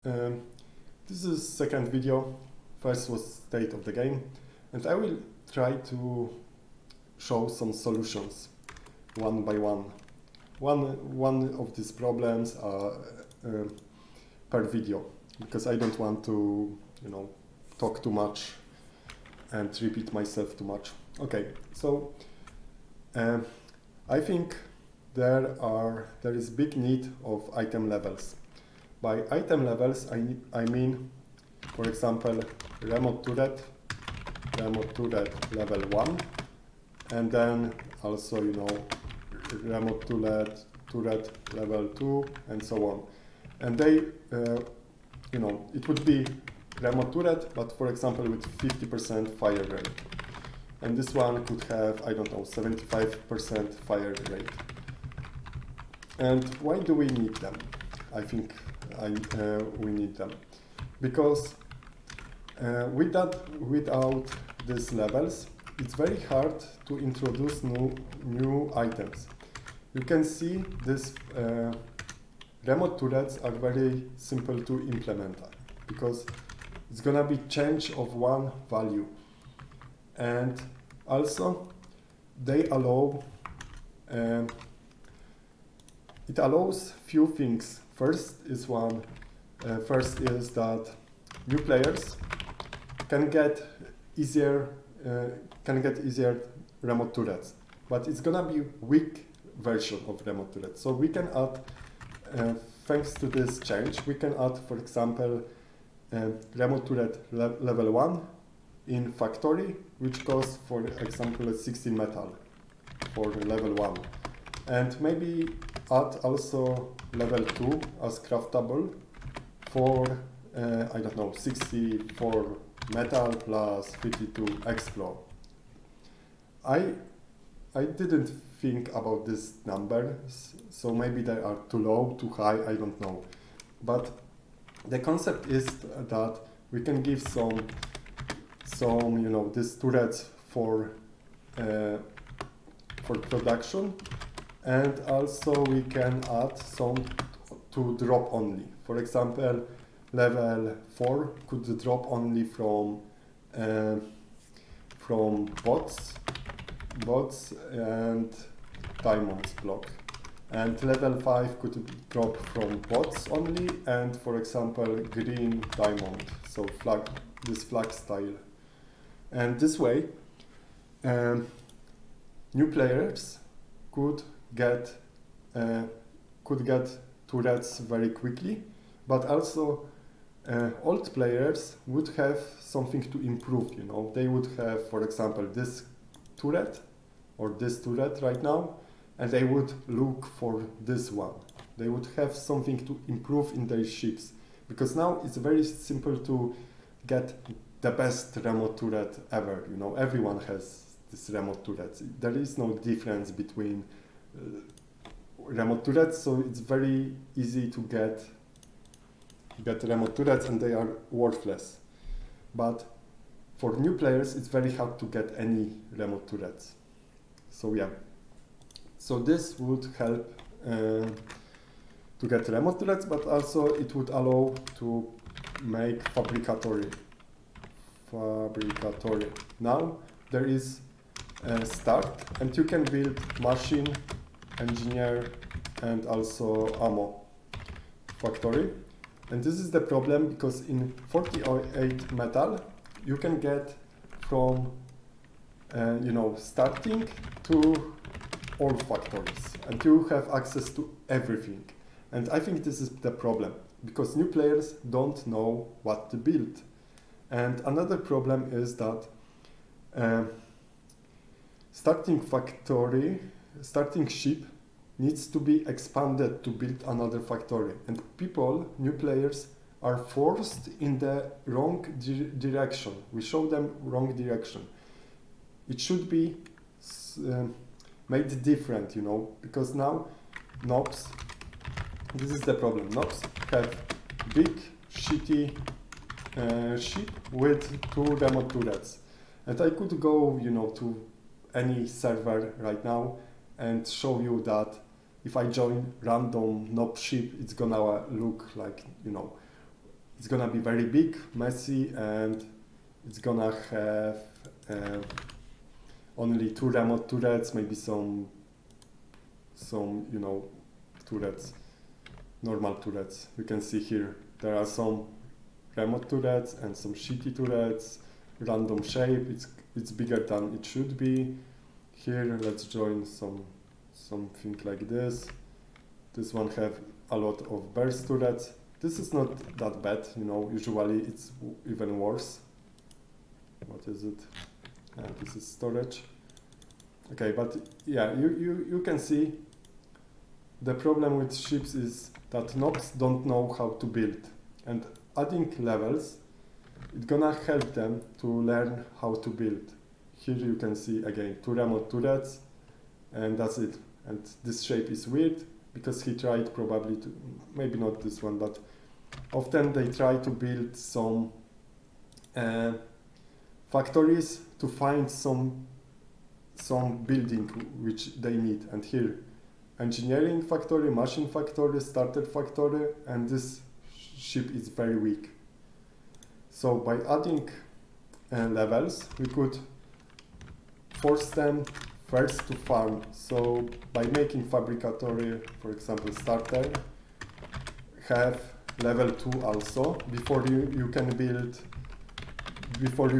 Um, this is second video. First was state of the game, and I will try to show some solutions one by one. One of these problems are per video, because I don't want to, talk too much and repeat myself too much. Okay, so I think there is big need of item levels. By item levels, I mean, for example, remote turret level 1, and then also, remote turret level 2, and so on. And they, it would be remote turret, but for example with 50% fire rate. And this one could have, 75% fire rate. And why do we need them? I think we need them because without these levels, it's very hard to introduce new items. You can see this remote turrets are very simple to implement because it's gonna be change of one value, and also they allow it allows few things. First is that new players can get easier remote turrets, but it's gonna be weak version of remote turrets. So we can add, thanks to this change, we can add, for example, remote turret level 1 in factory, which costs, for example, 16 metal for level 1, and maybe add also level 2 as craftable for 64 metal plus 52 explore. I didn't think about these numbers, so maybe they are too low, too high, I don't know. But the concept is that we can give some these turrets for production, and also we can add some to drop only. For example, level 4 could drop only from bots and diamonds block, and level 5 could drop from bots only and, for example, green diamond, so this flag style. And this way new players could get turrets very quickly, but also old players would have something to improve. They would have, for example, this turret or this turret right now, and they would look for this one. They would have something to improve in their ships, because now it's very simple to get the best remote turret ever. Everyone has this remote turret. There is no difference between remote turrets, so it's very easy to get remote turrets, and they are worthless. But for new players, it's very hard to get any remote turrets. So yeah, so this would help to get remote turrets, but also it would allow to make fabricatory. Now there is a start, and you can build machine, engineer, and also ammo factory. And this is the problem, because in 48 metal you can get from starting to all factories, and you have access to everything. And I think this is the problem, because new players don't know what to build. And another problem is that starting ship needs to be expanded to build another factory, and new players, are forced in the wrong direction. We show them wrong direction. It should be made different, because now nobs, this is the problem, nobs have big shitty ship with 2 remote turrets, and I could go to any server right now and show you that if I join random nob ship, it's gonna look like it's gonna be very big, messy, and it's gonna have only 2 remote turrets, maybe some you know, turrets, normal turrets. You can see here there are some remote turrets and some shitty turrets, random shape. It's bigger than it should be. Here, let's join something like this. This one have a lot of burst turrets. This is not that bad, you know. Usually it's even worse. What is it? This is storage. Okay, but yeah, you can see the problem with ships is that knobs don't know how to build, and adding levels, it's gonna help them to learn how to build. Here you can see again 2 remote turrets, and that's it. And this shape is weird because he tried probably to, maybe not this one, but often they try to build some factories to find some building which they need. And here, engineering factory, machine factory, starter factory, and this ship is very weak. So by adding levels, we could force them first to farm. So by making fabricatory, for example, starter, have level 2 also before you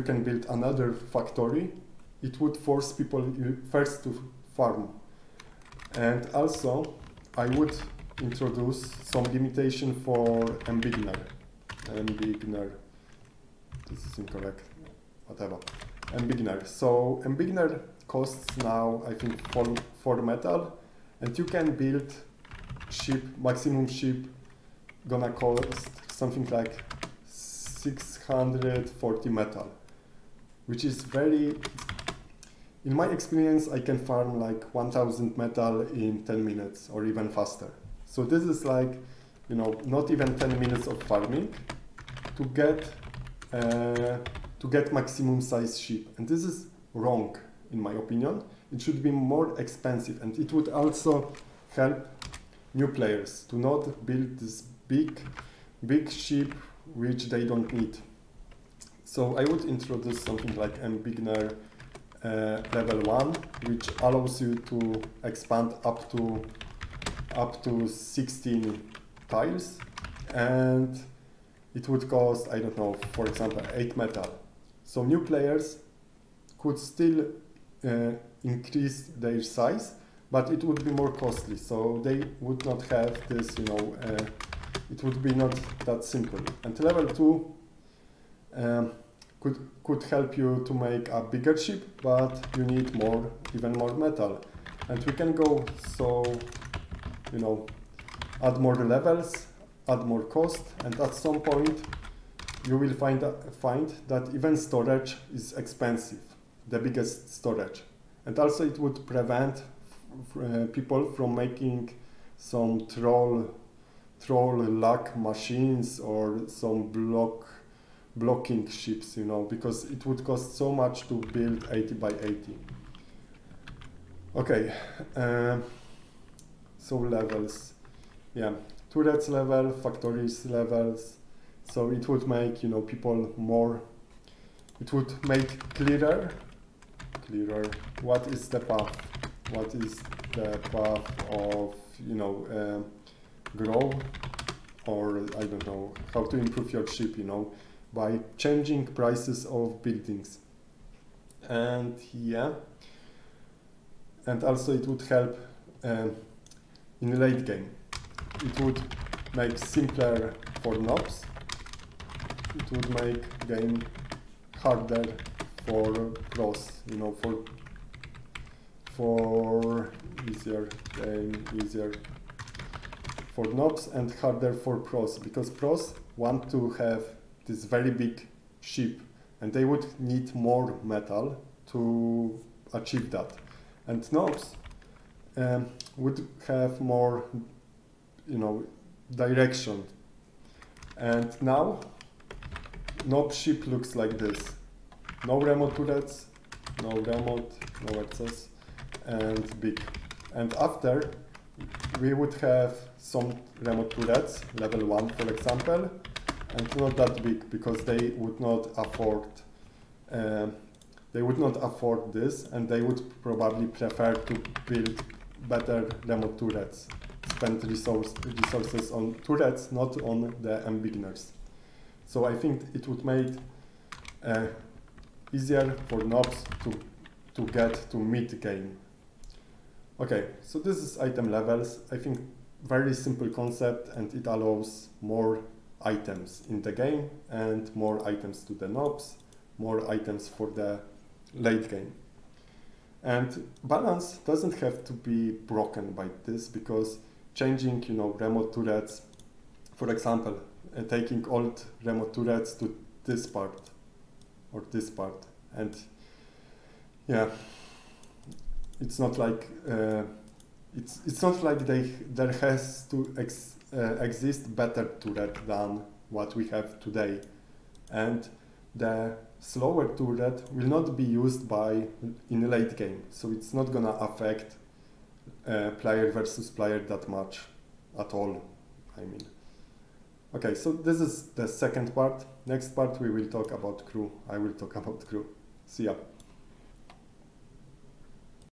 can build another factory. It would force people first to farm. And also I would introduce some limitation for mBigner. This is incorrect, whatever. mBigner. So mBigner costs now, I think, 4 metal, and you can build ship, maximum ship gonna cost something like 640 metal, which is very, in my experience, I can farm like 1000 metal in 10 minutes or even faster. So this is like, you know, not even 10 minutes of farming to get maximum size ship. And this is wrong, in my opinion. It should be more expensive, and it would also help new players to not build this big ship which they don't need. So I would introduce something like mBigner level 1, which allows you to expand up to 16 tiles, and it would cost, I don't know, for example, 8 metal. So new players could still increase their size, but it would be more costly. So they would not have this, you know, it would be not that simple. And level 2 could help you to make a bigger ship, but you need even more metal. And we can go, so, you know, add more levels, add more cost, and at some point you will find that even storage is expensive, the biggest storage. And also it would prevent people from making some troll luck machines or some blocking ships, you know, because it would cost so much to build 80 by 80. Okay, so levels, yeah, turrets level, factories levels. So it would make, you know, people more, it would make clearer what is the path of, you know, grow, or I don't know, how to improve your ship, you know, by changing prices of buildings. And yeah, and also it would help in late game. It would make simpler for noobs. It would make game harder for pros, you know, for easier for noobs and harder for pros, because pros want to have this very big ship and they would need more metal to achieve that. And noobs would have more, you know, direction. And now noob ship looks like this. No remote turrets, no remote, no access, and big. And after, we would have some remote turrets, level 1 for example, and not that big, because they would not afford this, and they would probably prefer to build better remote turrets, spend resources on turrets, not on the beginners. So I think it would make easier for noobs to get to mid game. Okay, so this is item levels. I think very simple concept, and it allows more items in the game and more items to the noobs, more items for the late game. And balance doesn't have to be broken by this, because changing, remote turrets, for example, taking old remote turrets to this part or this part, and yeah, it's not like it's not like there has to exist better turret than what we have today, and the slower turret will not be used in late game, so it's not gonna affect player versus player that much at all, I mean. Okay, so this is the second part. Next part we will talk about crew. I will talk about crew. See ya.